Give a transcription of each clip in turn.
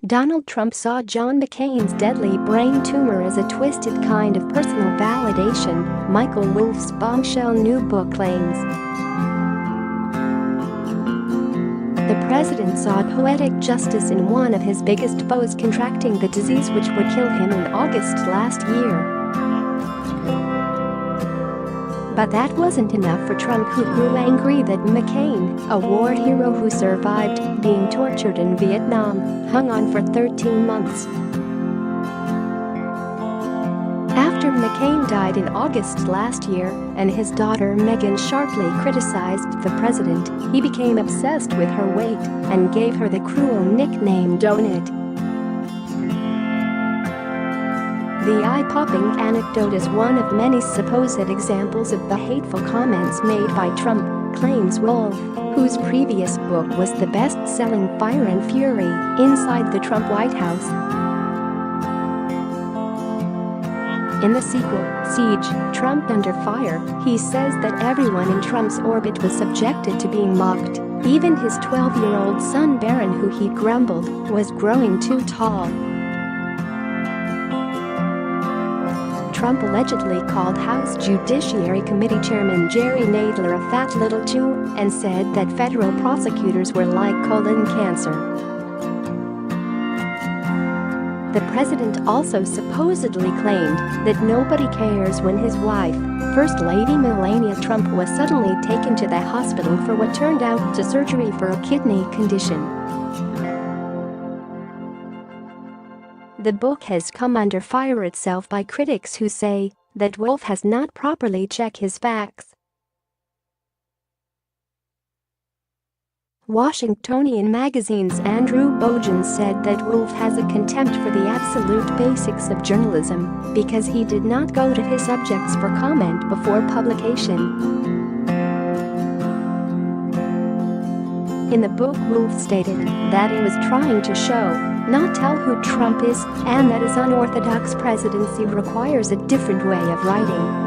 Donald Trump saw John McCain's deadly brain tumor as a twisted kind of personal validation, Michael Wolff's bombshell new book claims. The president saw poetic justice in one of his biggest foes contracting the disease which would kill him in August last year. But that wasn't enough for Trump, who grew angry that McCain, a war hero who survived being tortured in Vietnam, hung on for 13 months. After McCain died in August last year and his daughter Meghan sharply criticized the president, he became obsessed with her weight and gave her the cruel nickname Donut. The eye-popping anecdote is one of many supposed examples of the hateful comments made by Trump, claims Wolff, whose previous book was the best-selling Fire and Fury Inside the Trump White House. In the sequel, Siege, Trump Under Fire, he says that everyone in Trump's orbit was subjected to being mocked. Even his 12-year-old son Barron, who he grumbled was growing too tall. Trump allegedly called House Judiciary Committee Chairman Jerry Nadler a fat little Jew and said that federal prosecutors were like colon cancer. The president also supposedly claimed that nobody cares when his wife, First Lady Melania Trump, was suddenly taken to the hospital for what turned out to surgery for a kidney condition. The book has come under fire itself by critics who say that Wolff has not properly checked his facts. Washingtonian magazine's Andrew Beaujon said that Wolff has a contempt for the absolute basics of journalism because he did not go to his subjects for comment before publication. In the book, Wolff stated that he was trying to show, not tell, who Trump is, and that his unorthodox presidency requires a different way of writing.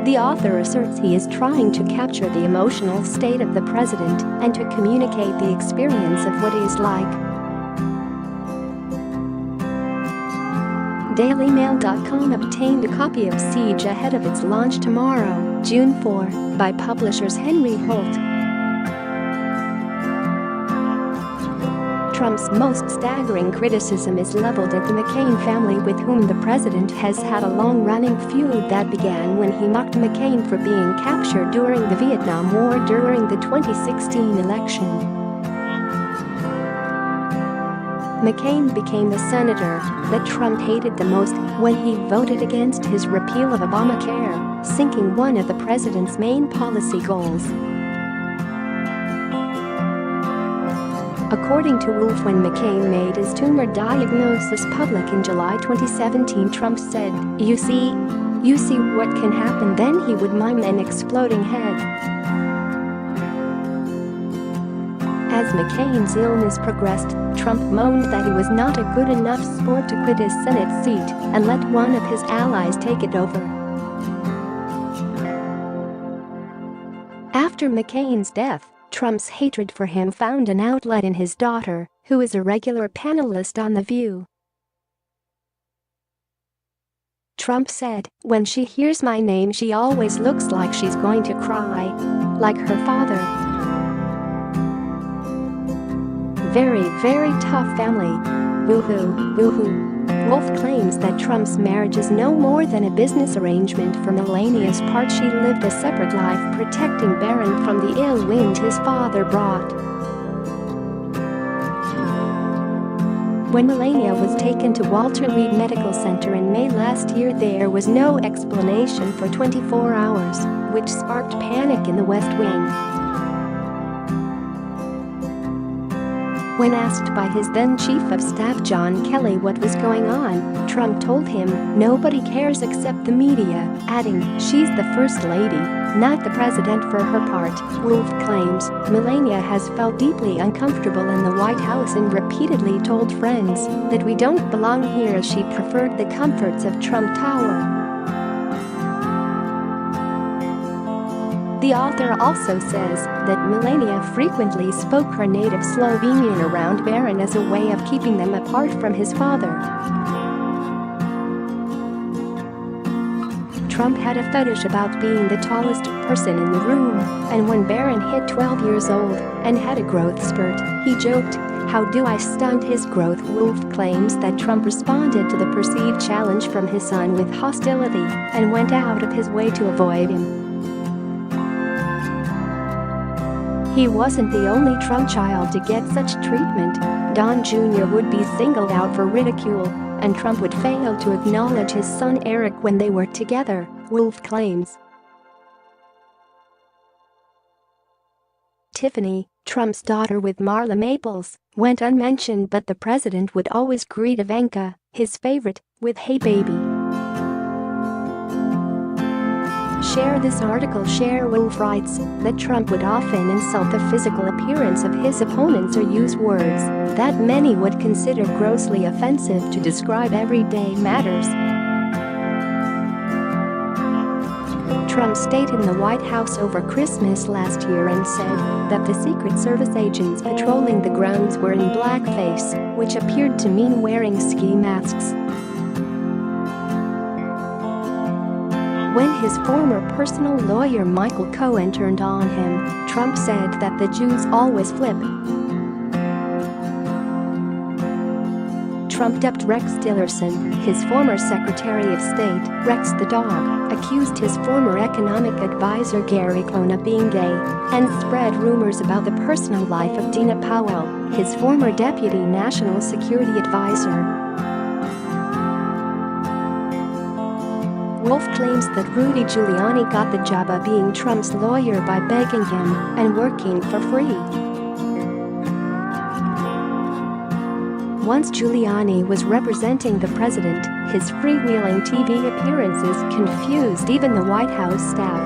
The author asserts he is trying to capture the emotional state of the president and to communicate the experience of what he is like. DailyMail.com obtained a copy of Siege ahead of its launch tomorrow, June 4, by publishers Henry Holt. Trump's most staggering criticism is leveled at the McCain family, with whom the president has had a long-running feud that began when he mocked McCain for being captured during the Vietnam War during the 2016 election. McCain became the senator that Trump hated the most when he voted against his repeal of Obamacare, sinking one of the president's main policy goals. According to Wolff, when McCain made his tumor diagnosis public in July 2017, Trump said, You see what can happen." Then he would mime an exploding head. As McCain's illness progressed, Trump moaned that he was not a good enough sport to quit his Senate seat and let one of his allies take it over. After McCain's death, Trump's hatred for him found an outlet in his daughter, who is a regular panelist on The View. Trump said, "When she hears my name, she always looks like she's going to cry. Like her father. Very, very tough family. Woohoo, woohoo." Wolff claims that Trump's marriage is no more than a business arrangement for Melania's part. She lived a separate life, protecting Barron from the ill wind his father brought. When Melania was taken to Walter Reed Medical Center in May last year, there was no explanation for 24 hours, which sparked panic in the West Wing. When asked by his then Chief of Staff John Kelly what was going on, Trump told him, "Nobody cares except the media," adding, "She's the First Lady, not the President." For her part, Wolff claims Melania has felt deeply uncomfortable in the White House and repeatedly told friends that "we don't belong here," as she preferred the comforts of Trump Tower. The author also says that Melania frequently spoke her native Slovenian around Barron as a way of keeping them apart from his father. Trump had a fetish about being the tallest person in the room, and when Barron hit 12 years old and had a growth spurt, he joked, "How do I stunt his growth?" Wolff claims that Trump responded to the perceived challenge from his son with hostility and went out of his way to avoid him. He wasn't the only Trump child to get such treatment. Don Jr. would be singled out for ridicule, and Trump would fail to acknowledge his son Eric when they were together, Wolff claims. Tiffany, Trump's daughter with Marla Maples, went unmentioned, but the president would always greet Ivanka, his favorite, with "Hey baby." Share this article. Share. Wolff writes that Trump would often insult the physical appearance of his opponents or use words that many would consider grossly offensive to describe everyday matters. Trump stayed in the White House over Christmas last year and said that the Secret Service agents patrolling the grounds were in blackface, which appeared to mean wearing ski masks. When his former personal lawyer Michael Cohen turned on him, Trump said that the Jews always flip. Trump dubbed Rex Tillerson, his former Secretary of State, Rex the Dog, accused his former economic advisor Gary Cohn of being gay, and spread rumors about the personal life of Dina Powell, his former Deputy National Security Advisor. Wolff claims that Rudy Giuliani got the job of being Trump's lawyer by begging him and working for free. Once Giuliani was representing the president, his freewheeling TV appearances confused even the White House staff.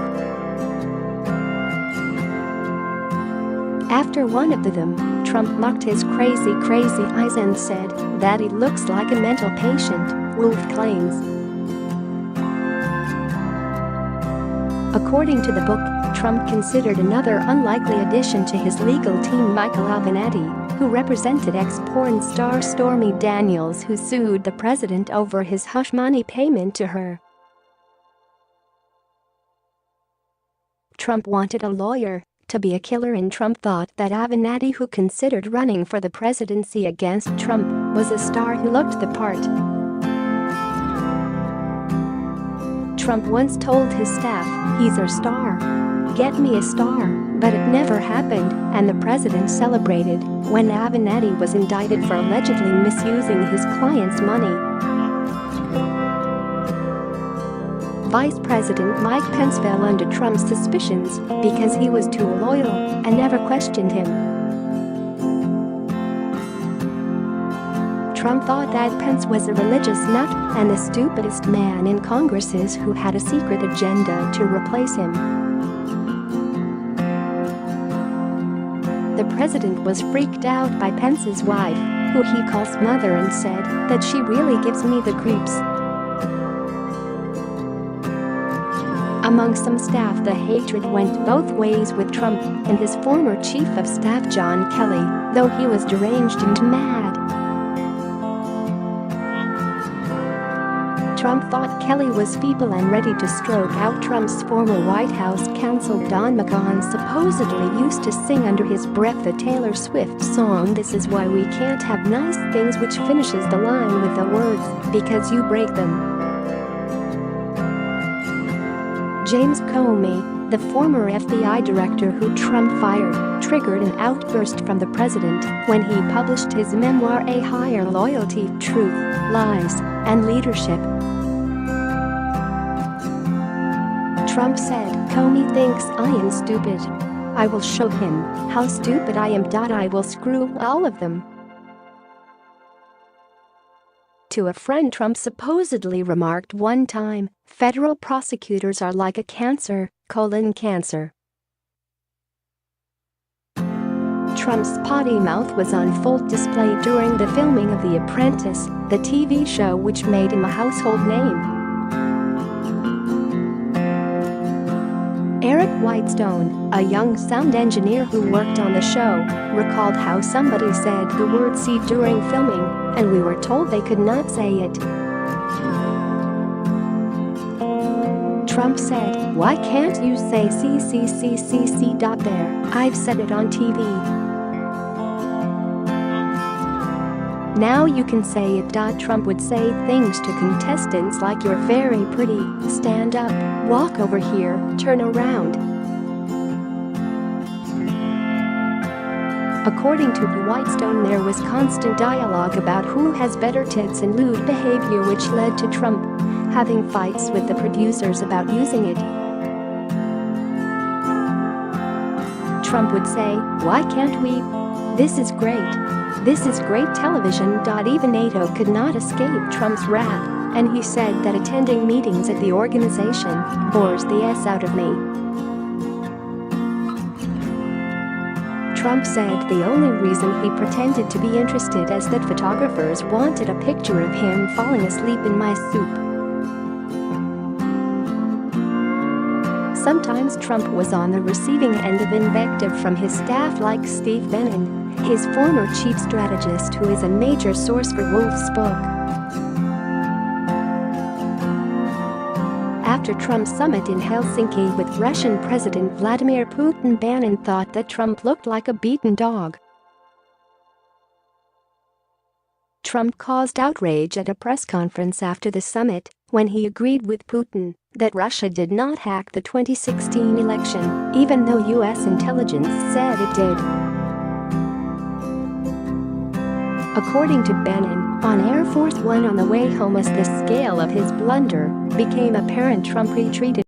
After one of them, Trump mocked his crazy eyes and said that he looks like a mental patient, Wolff claims. According to the book, Trump considered another unlikely addition to his legal team Michael Avenatti, who represented ex-porn star Stormy Daniels, who sued the president over his hush money payment to her. Trump wanted a lawyer to be a killer, and Trump thought that Avenatti, who considered running for the presidency against Trump, was a star who looked the part. Trump once told his staff, "He's our star. Get me a star," but it never happened, and the president celebrated when Avenatti was indicted for allegedly misusing his client's money. Vice President Mike Pence fell under Trump's suspicions because he was too loyal and never questioned him. Trump thought that Pence was a religious nut and the stupidest man in Congress who had a secret agenda to replace him. The president was freaked out by Pence's wife, who he calls mother, and said that she really gives me the creeps. Among some staff, the hatred went both ways with Trump and his former chief of staff John Kelly, though he was deranged and mad. Trump thought Kelly was feeble and ready to stroke out Trump's former White House counsel John McCain supposedly used to sing under his breath the Taylor Swift song "This Is Why We Can't Have Nice Things," which finishes the line with the words, "because you break them." James Comey, the former FBI director who Trump fired, triggered an outburst from the president when he published his memoir A Higher Loyalty, Truth, Lies, and Leadership. Trump said, "Comey thinks I am stupid. I will show him how stupid I am. I will screw all of them." To a friend, Trump supposedly remarked one time, "Federal prosecutors are like a cancer, cancer." Trump's potty mouth was on full display during the filming of The Apprentice, the TV show which made him a household name. Eric Whitestone, a young sound engineer who worked on the show, recalled how somebody said the word "see" during filming, and we were told they could not say it. Trump said, "Why can't you say see. There? I've said it on TV. Now you can say it." Trump would say things to contestants like, "You're very pretty, stand up, walk over here, turn around." According to Whitestone, there was constant dialogue about who has better tits and lewd behavior, which led to Trump having fights with the producers about using it. Trump would say, "Why can't we? This is great. This is great television." Even NATO could not escape Trump's wrath, and he said that attending meetings at the organization bores the S out of me. Trump said the only reason he pretended to be interested is that photographers wanted a picture of him falling asleep in my soup. Sometimes Trump was on the receiving end of invective from his staff, like Steve Bannon, his former chief strategist, who is a major source for Wolff's book. After Trump's summit in Helsinki with Russian President Vladimir Putin, Bannon thought that Trump looked like a beaten dog. Trump caused outrage at a press conference after the summit when he agreed with Putin that Russia did not hack the 2016 election, even though U.S. intelligence said it did. According to Bannon, on Air Force One on the way home, as the scale of his blunder became apparent, Trump retreated.